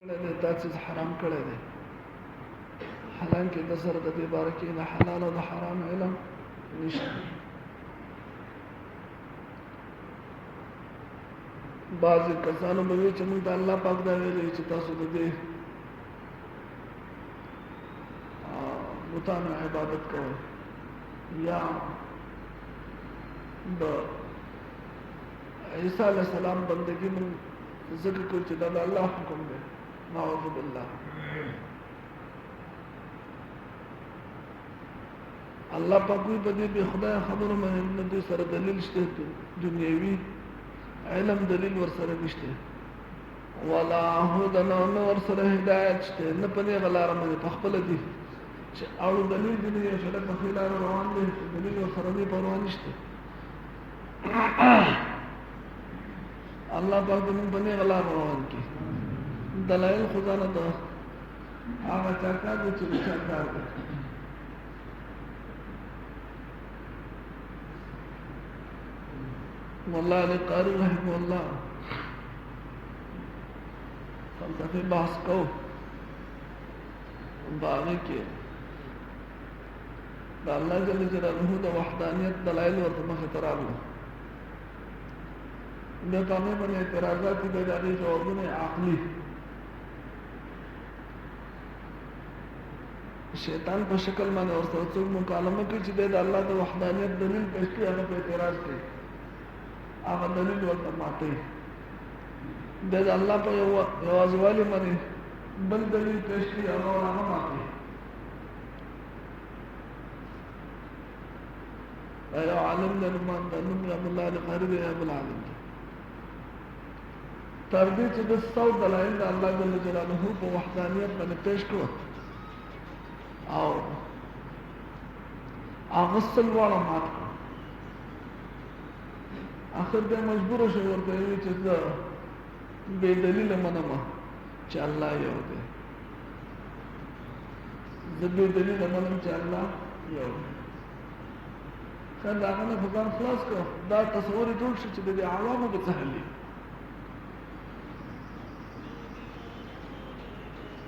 دا چیز حرام کړی دی، حالانکه د سره د دې باره کې د حلال او د حرام علم نشته. بعضې کسانو به وي چې موږ د الله پاک دا ویلي چې تاسو د دې بتانو عبادت کوئ، یا د عیسی علیه السلام بندگی موږ ذکر کوو چې دا د الله حکم دی. نعوذ بالله. الله پاک وی په دې به خدای خبرو باندې د سره دلیل شته، دنیوي علم دلیل ور سره نشته، ولا هدن ور سره هدایت شته، نه په دې غلار باندې په خپل دي چې اړو دلیل دې یو شړک په خلار روان دي، دلیل ور سره دې پروا نشته. الله پاک دې په دې غلار روان کی دلائل خدانه ده هغه چاکا دي چې چاکا دي. والله علی قاری رحمه الله فلسفه بحث کو باغی کې د الله جل جلاله د وحدانیت دلایل ورته مخې ته راغلل. د هغې باندې اعتراضات دي، د هغې ځوابونه عقلي. شیطان په شکل باندې ورسره څوک مکالمه کوي چې د الله د وحدانیت دلیل پیش کړي، هغه په اعتراض کوي، هغه دلیل ورته ماتوي. د الله په یوازیوالي باندې بل دلیل پیش کړي، هغه ماتوي. دا یو عالم دی، نومان د نوم یې عبدالله القاري دی، یا بل عالم دی. تر دې چې د 100 دلایل د الله جل جلاله په وحدانیت باندې پیش کړو او هغه څلوړه مات کړه، اخر بیا مجبور شو ورته ویل چې زه بې دلیله منم چې الله یو دی، زه بې دلیله منم چې الله یو دی. ښه د هغه نه خو ځان خلاص کړه، دا تصور یې جوړ شو چې د دې عوامو به څه حل وي.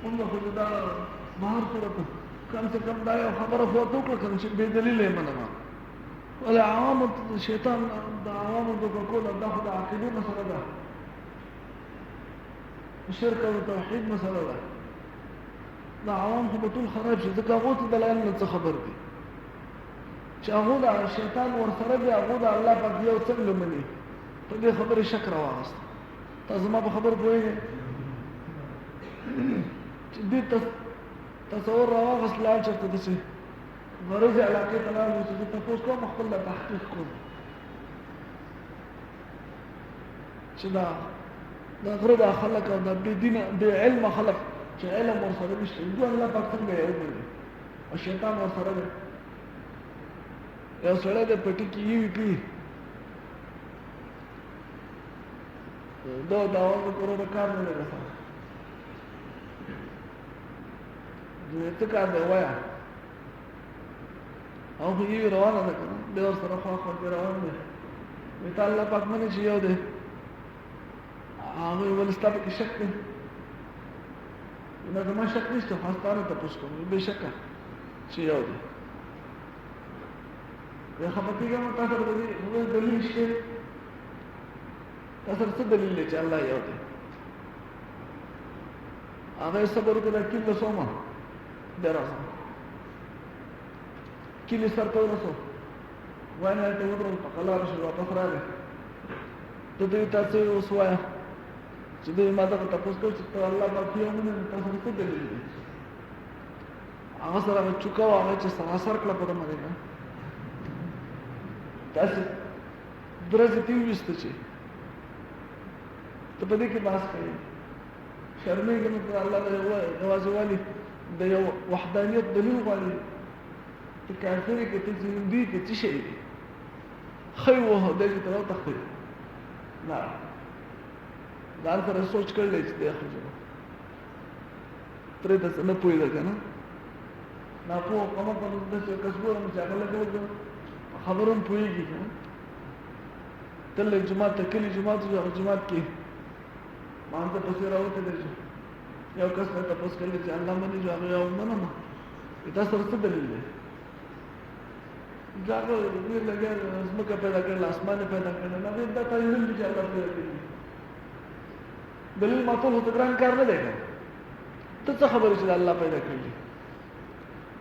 موږ خو دا بهر کړه، کم سے کم دا یو خبره خو ورته وکړه چې بې دلیله یې منم. ولې عوامو شیطان د عوامو دوکه کول دا خو د عقیدې مسله ده، شرک او توحید مسله ده. دا عوام خو به ټول خراب شي، ځکه هغو ته دلایل نه څه خبر دي چې هغو د شیطان ورسره دي، هغو د الله پاک یو څنګه مني. په دې خبرې شک راواغسته. تاسو زما په خبر پوهېږئ چې دې تصور راواغست لاړ چېرته داسې غرضې علاقې ته لاړ چې زه تپوس کوم، خپل له تحقیق کوم چې دا غره دا خلک او دا بې دینه بې علمه خلک چې علم ورسره نشته، دوی الله پاک څنګه یو بولي او شیطان ورسره دی. یو سړی دی پټي کې یوې کوي، دا داوازو کورونه کار نه لري سره، څه کار دی وایه، او خو یوې روانه ده که نه، دی ورسره خواخوا کې روان دی. وایي تا الله پاک منې چې یو دی؟ هغوی ولې ستا پکې شک دی؟ نه زما شک نشته، خو ستا نه تپوس کوم، بې شکه چې یو دی. یا خفه کېږم تا سره د دې دلیل شته؟ تا سره څه دلیل دی چې الله یو دی؟ هغه یې صبر وکړه، دا کیل رسومه بیا راځم. کلي سر ته ورسو، وایي هلته ودرول، په قلاره شو، واپس راغی. ته دوی تا څه اوس وایه چې دوی ما دغه تپوس کوي چې ته الله پاک یو منې، تا سره څه دلیل دی؟ هغه سره هغه چوکه وه، هغه چې سراسر کړه په ده باندې نه داسې درزې ته یې وویسته چې ته په دې کې بحث کوې. شرمېږې نو که الله د یوازیوالي د یو وحدانیت دلیل غواړي، ته کافر یې که ته ژوندي که څه شی دی؟ ښه یې ووهه دی چې ته راوتښتې. نه، ځان سره سوچ کړلی چې دی خو پرې داسې نه پوهېده که نه، ناپوه قمه په داسې یو کس ګورم چې هغه لږ لږ خبرو هم پوهېږي که نه. تل جماعت ته کلي جماعت هغه جماعت کې مانځه پسې راوتلی شو، یو کس نه تاسو کوي چې الله باندې جو هغه یو نه نه دا سره څه دلیل دی دا دې لګیا زمکه پیدا کړل اسمان پیدا کړل نه دا تعین دي چې الله پیدا کړی دلیل ماته هو تګران کار نه دی ته څه خبرې چې الله پیدا کړی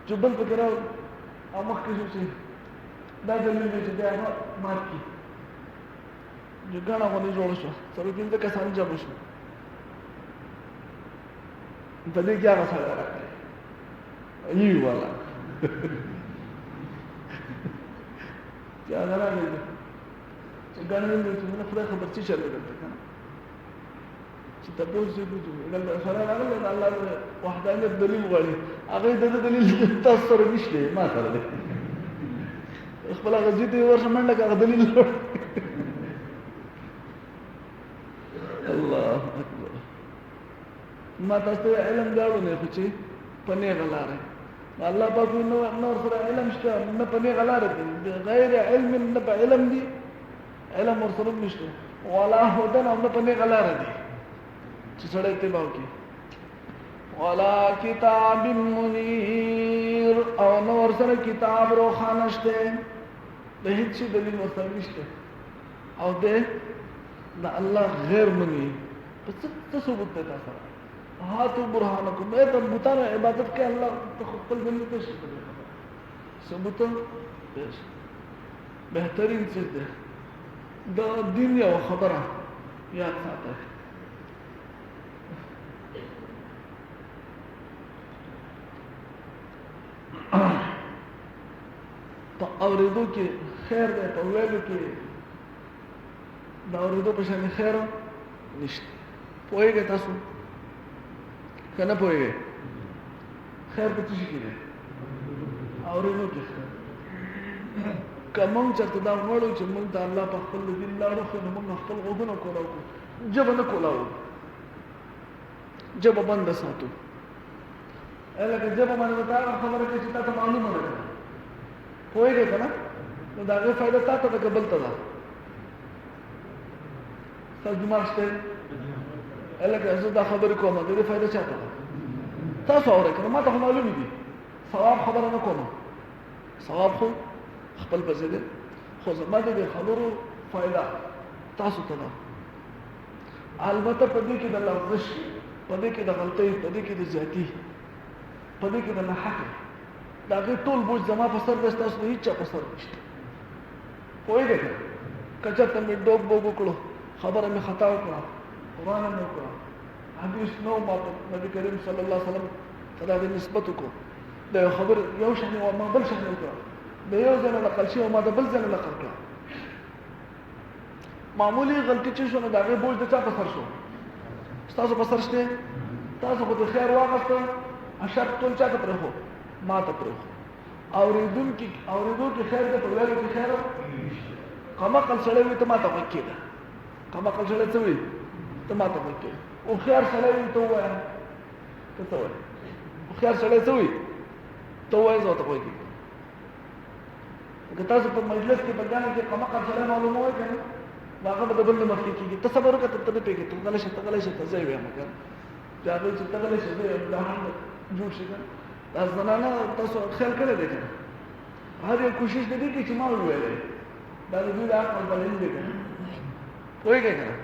چې بل په کراو او مخکې شو دا دلیل دی چې دا مات کی جو ګاڼه باندې جوړ شو سره دې کسان جوړ شو په دې کې هغه سره راغلی ایو والا چې هغه راغلی چې ګاڼه دې چې نه خدای خبر څه چل راغلی کنه چې تاسو دې ګل سره راغلی الله وحدانیت دلیل غواړي هغه د دلیل تاسو سره نشته ما سره دی خپل غزي دې ورته منډه کا دلیل الله اکبر ما تاسو علم غاړو نه خچي پنه غلاره الله پاک نو سره علم شته نه پنه غلاره غیر علم نه علم دي علم ورسره نشته ولا هدن نه پنه غلاره دي چې سره اتباع کوي ولا کتاب منیر او نو ورسره کتاب روخانه شته د هیڅ دلیل ورسره نشته او ده دا الله غیر منی څه ثبوت ده تاسو هاتو برهانکم اے ته بوتانو عبادت کې الله خپل دلیل پیش کړی ثبوت پیش بهترین څه ده دا دین یو خبره یاد ساته ته اوریدو کې خیر ده ته ویلو کې دا اوریدو په شان خیر نشته پوهیږئ تاسو کنه پوهیږئ خیر په څه کې ده اوریدو کې کوم چې دا وړو چې موږ د الله په خپل دین لارو خو موږ خپل غوږونه کولاو جبه نه کولاو جبه بند ساتو الکه جبه باندې دا خبره کې چې تاسو معلومه ده پوهیږئ کنه نو دا غو فائدہ تاسو ته قبل ته ده تاسو دماغ شته الکه زه دا خبره کوم د دې فائدہ چاته ده تاسو اورئ کنه ما ته معلومه دي ثواب خبره نه کوم ثواب خو خپل په ځای خو زما د خبرو فائدہ تاسو ته ده البته په دې کې د لغزش په دې کې د غلطۍ په دې کې د زیاتی په دې کې د نحق دا ټول بوج زما په سر د تاسو هیڅ په سر نشته پوهیږئ کچا ته مې ډوب بوب وکړو خبره مې خطا وکړه قرآن مې وکړه حدیث نو ماته نبی کریم صلی الله علیه وسلم ته د نسبت کو دا خبر یو شان او ما بل شان وکړه د یو ځل نقل شي او ما د بل ځل نقل کړه معمولی غلطی چې شو نه دا بوج د چا په سر شو تاسو په سر شته تاسو په خیر واغسته اشر ټول چا ته پرخو ما ته پرخو اوریدون کې خیر ده په ویلو کې خیر کما کل سره وي ته ما ته وکیده کما کل سره څه وي ته ما ته وکیده او خیر سره وي ته وای ته وای او خیر سره څه وي ته وای زه ته وکیده که تاسو په مجلس کې بدل کې کما کل سره معلومه وي کنه هغه به بل مخ کې کیږي ته صبر وکړه ته پیګه ته غلې شته ځای وي مګر دا به چې ته غلې شته دا هم جوړ شي دا زنانه تاسو خیال کړی دی کنه هر یو کوشش دې کوي چې ما وویلې دا دې د عقل دلیل دی کنه پوهیږئ کنه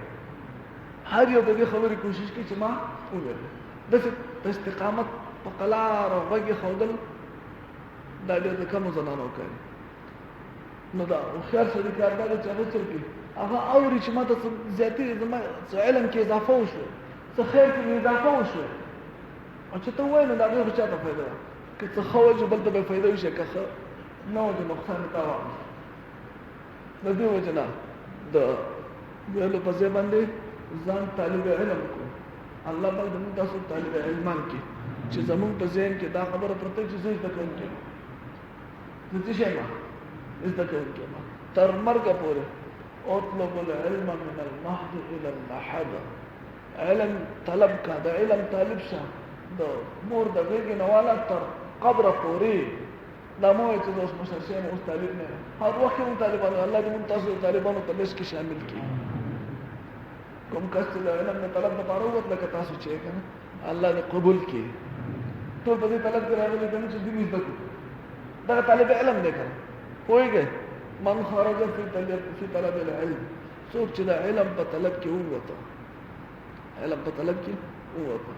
هر یو دې خبرې کوشش کوي چې ما وویلې د استقامت په قلار او غږی خودل دا دې کم زنانه کوي نو دا خیر سره کاردار چې هغه څه کوي هغه اوري چې ماته زیاتې زما علم کې اضافه وشو څه خیر کې اضافه وشو او چې ته وایې نو دا به چا ته فایده که څه خو چې بل ته به فایده وشي که څه نو د نقصان تا وایي د دې وجه نه د ویلو په ځای باندې ځان طالب علم کو الله پاک دې تاسو طالب علمان کې چې زمون په ذهن کې دا خبره پرته چې زه زده کوم کې زه شي ما زده کوم کې تر مرګ پورې اطلب العلم من المهد الى اللحد علم طلب کا دا علم طالب شه د مور د غېږې نه والا تر قبر پورې دا مو چې اوس مشرشین اوس طالب نه هر وخت هم طالبانو الله دې موږ تاسو طالبانو په لږ کې شامل کړي کوم کس چې علم نه طلب نه پاره وت لکه تاسو چې کنه الله دې قبول کړي ټول په دې طلب کې راغلي دي چې دین زده کړو دا طالب علم دی کنه پوهیږئ من خرج فی طلب العلم څوک چې د علم په طلب کې ووته علم په طلب کې ووته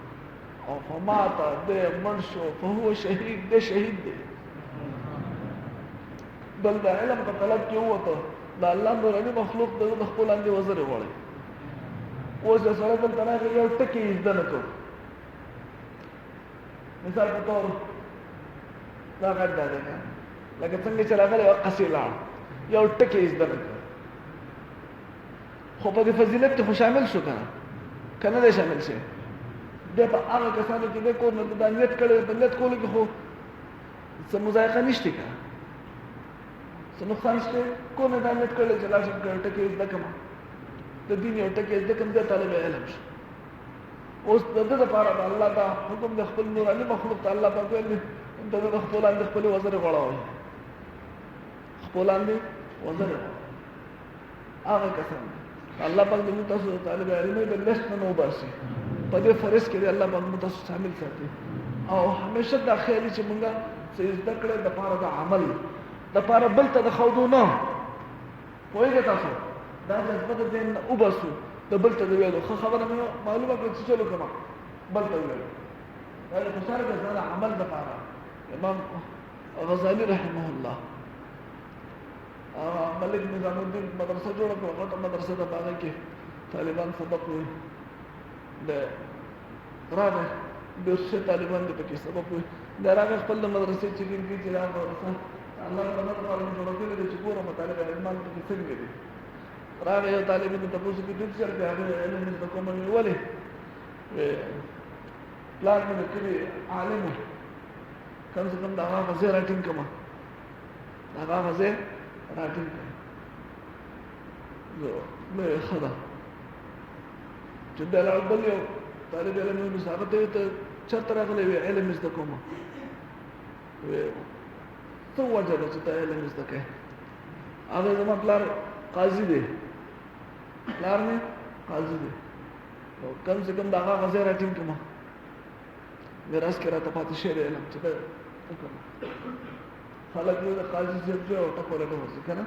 او فمات دې من شو فهو شهید دې شهید دی بل د علم په طلب کې ووته دا الله نوراني مخلوق د خپل اندې وزر وړي اوس سره د تناغ یو ټکی زده نه کو مثال په تور دا غږ ده لکه څنګه چې راغلی او قصې لاړ یو ټکی زده نه کو خو په دې فضیلت کې شامل شو کنه دی شامل شي د په هغه کسانو چې د کور نه د نیت کړي د نیت کولو کې خو څه مضایقه نشته کنه څه نقصان شته کو نه د نیت کړي چې لاشم کړي ټکی زده کما د دین یو ټکی زده کوم د طالب علم شي اوس د دې لپاره الله دا حکم د خپل نوراني مخلوق ته الله پاک ویل د خپل اند خپل وزر غواړي خپل اند وزر هغه کسان الله پاک دې تاسو طالب علم به لست نه وباسي په دې فرض کې الله پاک تاسو شامل ساتي او همیشه دا خیالي چې مونږه زده کړې د لپاره د عمل د لپاره بل ته د خودو نه پوهیږئ تاسو دا جذبه د دین وباسو د بل ته ویلو خبره مې معلومه کړه چې چلو کما بل ته ویلو دا د خساره د زړه عمل د لپاره امام غزالی رحمه الله ملک نظام الدین مدرسه جوړه کړه غټه مدرسه د باغ کې طالبان سبق وي د راغه د څه طالبان د پکې سبق وي دا راغه خپل مدرسې چې دین کې چې راغه الله تعالی باندې جوړ کړی چې ګوره مطالبه علمان کې څنګه دي راغه یو طالب د تاسو کې د څه هغه علم د کومه ولې پلان مې کړی عالم کم سے کم دا هغه زه راټینګ کما دا هغه زه راټینګ نو مې خدا چې دا بل یو طالب علم نو ثابت ته چتر غلې علم زده کومه څو وجه ده چې علم زده کوي هغه زما پلار قاضي دی پلار نه قاضي دی نو کم سے کم دا هغه زه راټینګ کما میراث کې راته پاتې شي علم چې دا خلک یو د قاضي صاحب جو ټکو له وځي کنه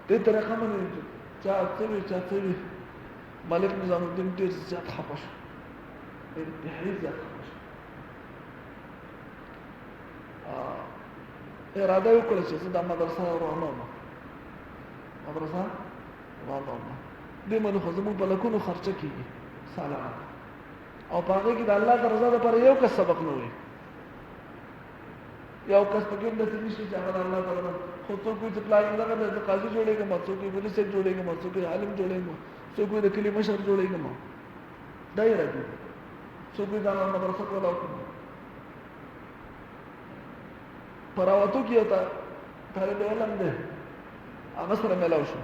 دې طریقه باندې چا څه ملک نظام الدین ډېر زیات خپه شو انتهایی زیات خپه شو اراده وکړه چې دا مدرسه روانه مدرسه روانه دې منو خو زموږ په لکونو خرچه کیږي سالانه او په هغه کې د الله د رضا لپاره یو کس سبق نه وي یو کس پکې د دې نشي چې هغه الله تعالی خو څوک چې پلان نه کوي د قاضي جوړېږي څوک پولیس جوړېږي څوک عالم جوړېږي څوک د کلی مشر جوړېږي دایره دي څوک دا مدرسه کولا کوي پراواتو کې تا طالب علم دی هغه سره ملاو شو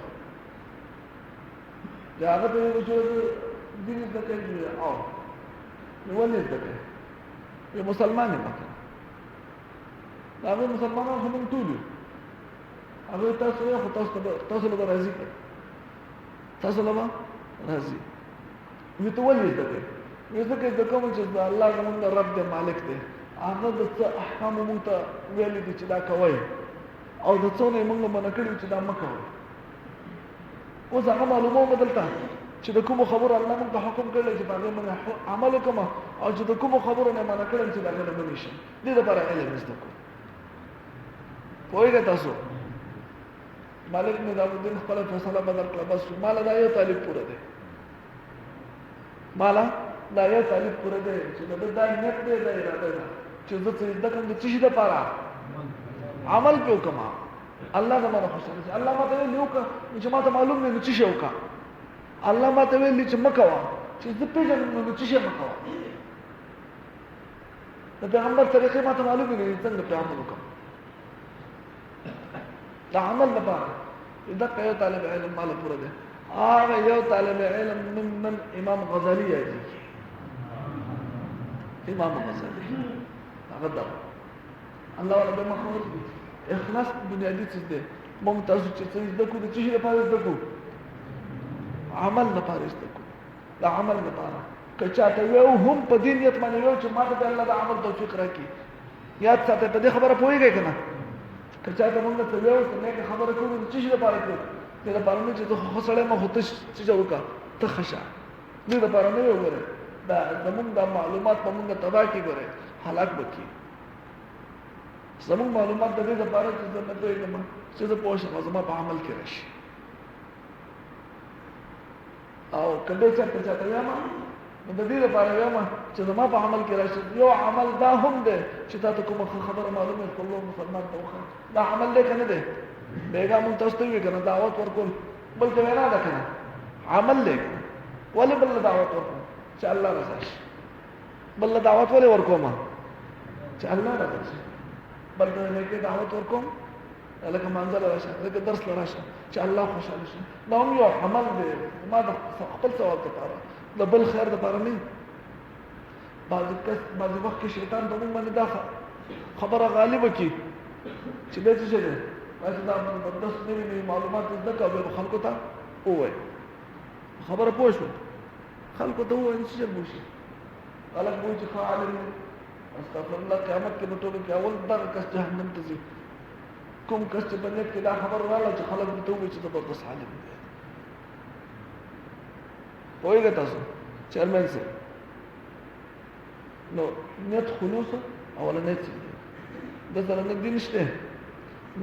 دا هغه ته یو څه دین د کوي او نو ولې ده یو مسلمان دی هغه مسلمانانو هم ټول هغه تاسو له راضي تاسو له راضي نو ته ولې ده یو څه د کوم چې الله زموږ رب دی مالک دی هغه د احکام مونږ ته ویل دي چې دا کوي او د څونه مونږ باندې کړی چې دا مکو اوس هغه معلومه بدلته چې د کوم خبر الله مونږ ته حکم کړل چې باندې موږ عمل وکړو او چې د کوم خبرو نه باندې کړل چې دا نه بنشي دې لپاره علم زده کو پوهیږئ تاسو مالک نظام الدین خپل فیصله بدل کړه بس مال دا یو طالب پوره دی مال دا یو طالب پوره دی چې دا نیت دی دا اراده ده چې زه څه کوم د څه شي لپاره عمل په کومه الله زموږ خوشاله شي الله ماته ویلو چې ماته معلوم نه چې شي وکړه الله ماته ویل چې مکوا چې زه پیژنم نو چې شي مکوا د پیغمبر طریقې ماته معلوم نه دي څنګه په عمل وکړم دا عمل لپاره دا یو طالب علم مال پوره دی هغه یو طالب علم من امام غزالی دی امام غزالی هغه دا الله ولا به مخور اخلاص بنیادی څه دی ممتاز چې څه د کو د چې لپاره د کو عمل لپاره د کو دا عمل لپاره که چاته یو هم په دې نیت باندې یو چې ماته د الله د عمل توفیق راکړي یاد ساته په دې خبره پوهیږئ که نه که چاته موږ ته یو څه نیکه خبره کوو نو څه شي لپاره کوو دې لپاره نه چې زه خو سړی ما خو ته څه وکړه ته ښه شه دې لپاره نه یو ګورئ دا زمونږ دا معلومات به مونږ تباه کړي ګورئ هلاک به کړي زمونږ معلومات د دې لپاره چې زه نه پوهېږم چې زه پوه شم زما په عمل کې راشي او که دې چېرته چاته وایم نو د دې لپاره وایم چې زما په عمل کې راشي یو عمل دا هم دی چې تا ته کومه خبره معلومه خپل مسلمان ته وښه دا عمل دی که نه دی بیګا مونږ تاسو ته ووایو که نه دعوت ورکول بلکې وینا ده که نه عمل دی ولې بل دعوت ورکوم چې الله رضا شي بل دعوت ولې ورکوم چې الله رضا شي بل نیکۍ دعوت ورکوم لکه مانځه له راشه لکه درس له راشه چې الله خوشحاله شي دا هم یو عمل دی ما د خپل ثواب دپاره د بل خیر دپاره نه بعضې وخت کې شیطان په موږ باندې دا خبره غالبه کړي چې دی څه شی دی داسې دا مقدس نوي نوي معلومات زده کړه او بیا به خلکو ته ووایي خبره پوه شو خلکو ته ووایي څه چل به وشي خلک به وایي چې ښه عالم دی استغفر الله قیامت کې به ټولو کې اول دغه کس جهنم ته ځي کوم کس چې په نیت کې دا خبر راغله چې خلک ورته ووایي چې زبردست عالم دی پوهېږئ تاسو چیرمین صاحب نو نیت خلوص اولنی څیز دی د سره نه دین شته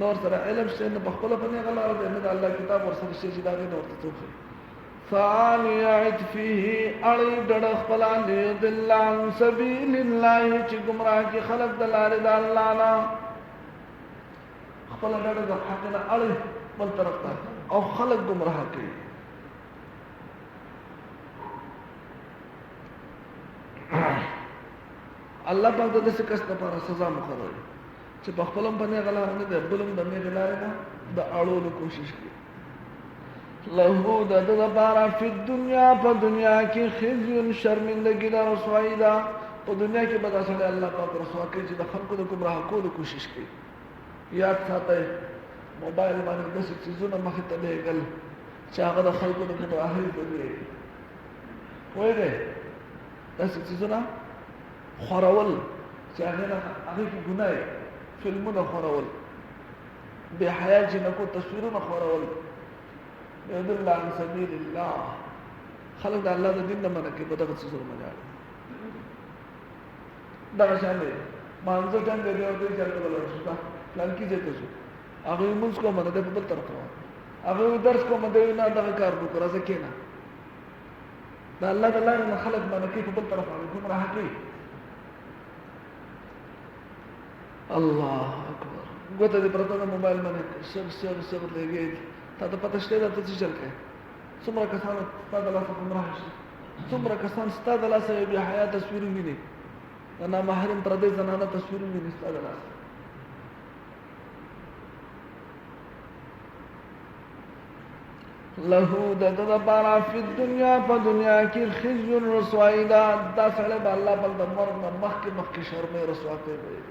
نور سره علم شته نه په خپله په نیغه لاره دی نه د الله کتاب ورسره شته چې د هغې نه ورته څه وښایي ثاني عطفه اړی ډډه خپله لیضل عن سبیل الله چې ګمراه کړي خلک د لارې د الله نه خپله ډډه د حق نه اړی بل طرف ته او خلک ګمراه کوي الله پاک د داسې کس لپاره سزا مقرروي چې په خپل هم په نیغه لاره نه دی بل هم د نیغې لارې نه د اړولو کوشش کوي له د ده لپاره فی الدنیا په دنیا کې خزي شرمندګي ده رسوایي ده په دنیا کې به دا سړی الله پاک رسوا کوي چې د خلکو د ګمراه کولو کوشش کوي یاد ساتئ موبایل باندې داسې څیزونه مخې ته لېږل چې هغه د خلکو د ګمراهۍ ذریعه پوهېږئ داسې څیزونه خورول چې هغې کې ګناه یې فلمونه خورول بې حیا جنکو تصویرونه خورول یضل عن سبیل الله خلک د الله د دین نه منع کوي په دغه څیزونو باندې اړه دغه شان دی مانځه ټایم دی یو دوی چېرته به لاړ شو پلانکي ځای ته ځو هغوی لمونځ کوم نه دی په بل طرف روان هغوی درس کوم دی نه دغه کار وکړو راځه کښېنه د الله د لارې نه خلک منع کوي په بل طرف هغوی ګمراه کوي الله اکبر ګوته دې پرته ده موبایل باندې سر لګېږي تا ته پته شته ده ته څه چل کوې څومره کسان ستا د لاسه ګمراه شي څومره کسان ستا د لاسه یو بې حیا تصویر وویني د نامحرم پردۍ زنانه تصویر وویني ستا د لاسه له د ده دپاره فی الدنیا په دنیا کې خزي رسوایي ده دا سړی به الله بل د مرګ نه مخکې شرمۍ رسوا کوي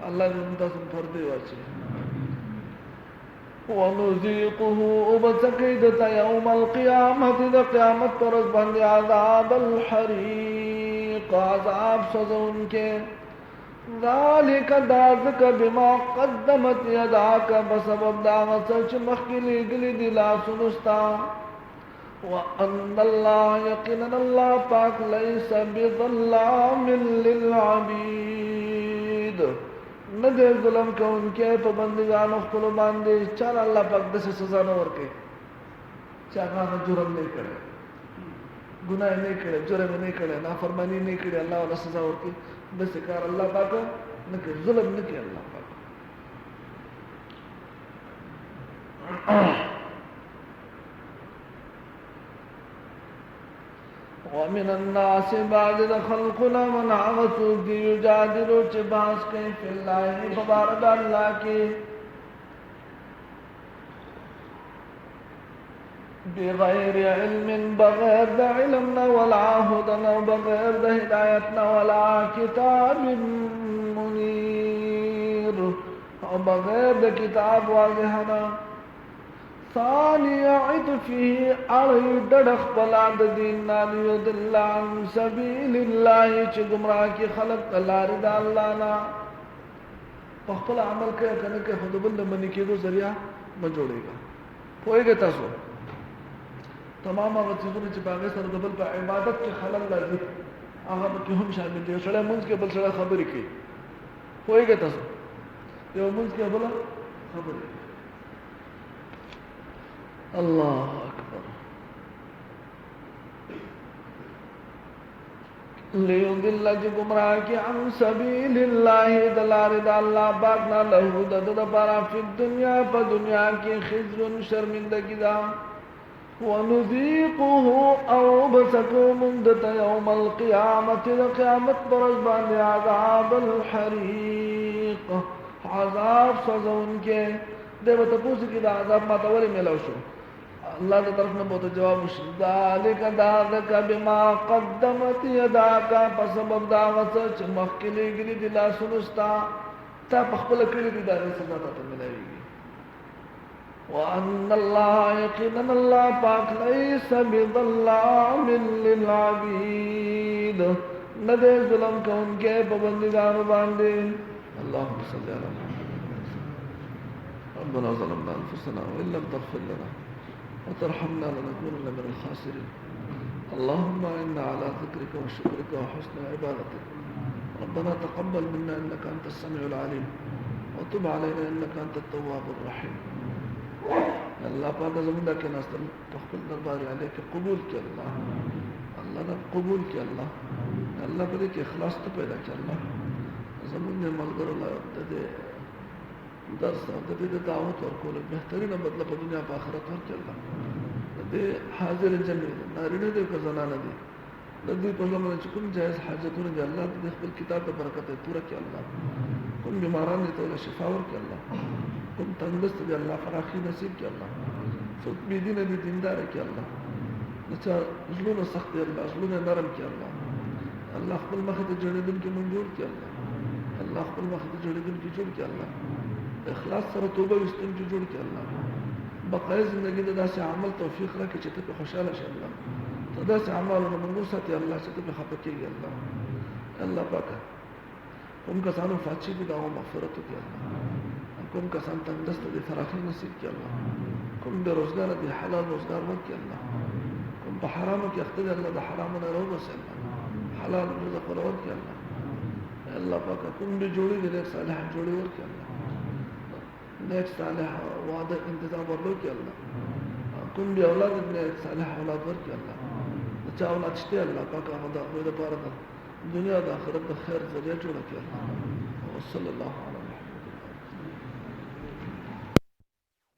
الله دې موږ تاسو پردې واچوي ونذيقه وبتكيد يوم القيامة إذا قيامت پرز بند عذاب الحريق عذاب سزون کے ذلك دازك بما قدمت يداك بسبب دعوت سچ مخلی گلی دلا سنستا وأن الله يقينا الله پاک ليس بظلام للعبيد ندے ظلم کا ان کے تو بندگانو خپل باندې چل الله پاک دسه سزا نه ورکړي چې هغه جرم نه کړي ګناه نه کړي جرم نه کړي نافرمانی نه کړي الله ولا سزا ورکړي دسه کار الله پاک نه کوي ظلم نه کوي الله پاک ومن الناس بعد خلقنا من عغسو کی یجادلو چه باس کئی فی اللہ فبارد اللہ کی بغیر علم بغیر دا علمنا ولا هدنا بغیر دا ہدایتنا ولا کتاب منیر بغیر دا کتاب واضحنا ثاني عطفه علي دڑخ پلاد دیننا لیضل عن سبیل اللہ چی گمراہ کی خلق تلار دا اللہ نا پخپل عمل کیا کرنے کے خود بند منی کی دو ذریعہ مجوڑے گا ہوئے گا تاسو تمام آغا چیزوں چی باغی سر دبل پا عبادت کے خلق لازی آغا با کی ہم شامل دیو شڑے منز کے بل شڑے خبری کی ہوئے گا تاسو یو منز کے بلا خبری کی اللہ اکبر لیضل جی گمراہ کی عن سبیل اللہ دلار دا اللہ باقنا لہو دد پارا فی الدنیا پا دنیا کی خزر شرمندگی دا ونذیقه او بسکو مندت یوم القیامت دا قیامت برزبان عذاب الحریق عذاب سزون کے دے بتپوس کی دا عذاب ماتوری ملو شو اللہ کی طرف میں بہت جواب ذالک داغک بما قدمت یداکا پسبب داغت چمخ کلی گلی دلا سنستا تا پخپل کلی دی داری سزا تا ملائے گی وَأَنَّ اللَّهَ يَقِينًا اللَّهَ پاک لَيْسَ بِظَلَّامٍ لِلْعَبِيدِ ندے ظلم کا ان کے پابندگار باندے اللہم صلی اللہ علیہ وسلم ربنا ظلمنا انفسنا وإن لم تغفر لنا وترحمنا لنكونن من الخاسرين اللهم إنا على ذكرك وشكرك وحسن عبادتك ربنا تقبل منا إنك أنت السميع العليم وتب علينا إنك أنت التواب الرحيم اللہ پاک زمندہ کے ناستر تخبل درباری علیہ کے قبول کیا اللہ نے قبول کیا اللہ پر ایک اخلاص تو پیدا کیا اللہ زمین ملگر اللہ دے درس دے دعوت اور کول بہترین مطلب دنیا پا آخرت اور کیا اللہ دے حاضر جمیل نارینے دے کا زنانہ دے لدی پر زمان چکن جائز حاجتون دے اللہ دے خبر کتاب دے برکت پورا کیا اللہ کن بیماران دے تولا شفاور کیا اللہ کن تندست دے اللہ فراخی نصیب کیا اللہ فت بیدین دی دیندار کیا اللہ نچا ظلون سخت دے اللہ ظلون نرم کیا اللہ اللہ خبر مخد جوڑی دن کی منجور کیا اللہ خبر مخد جوڑی دن کی جوڑ کیا اللہ اخلاص سر توبہ وستن کی جوڑ کیا اللہ بقای زندگی دا سے عمل توفیق را کی چھتے پہ خوشحال شاء اللہ دا سے عمل و منگوسات یا اللہ چھتے پہ خپکی گیا اللہ اللہ پاکا کم کسانو فاچی بھی دعوی مغفرتو کیا اللہ کم کسان تندست دی فراخی نصیب کیا اللہ کم بے روزگار دی حلال روزگار ود کیا اللہ کم پا حرامو کی اختدی اللہ دا حرامو نرو بس اللہ حلال رزق ورود کیا اللہ اللہ پاکا کم بھی جوڑی دی نیک صالح جوڑی ور کیا اللہ نیک صالح وعدہ انتظام ورلو کیا اللہ کم بھی اولاد نیک صالح اولاد ور کیا اللہ چا اولاد شتے اللہ پاکا مدہ خوید پارا دنیا دا آخرت دا خیر ذریعہ جوڑا کیا اللہ وصلی اللہ علیہ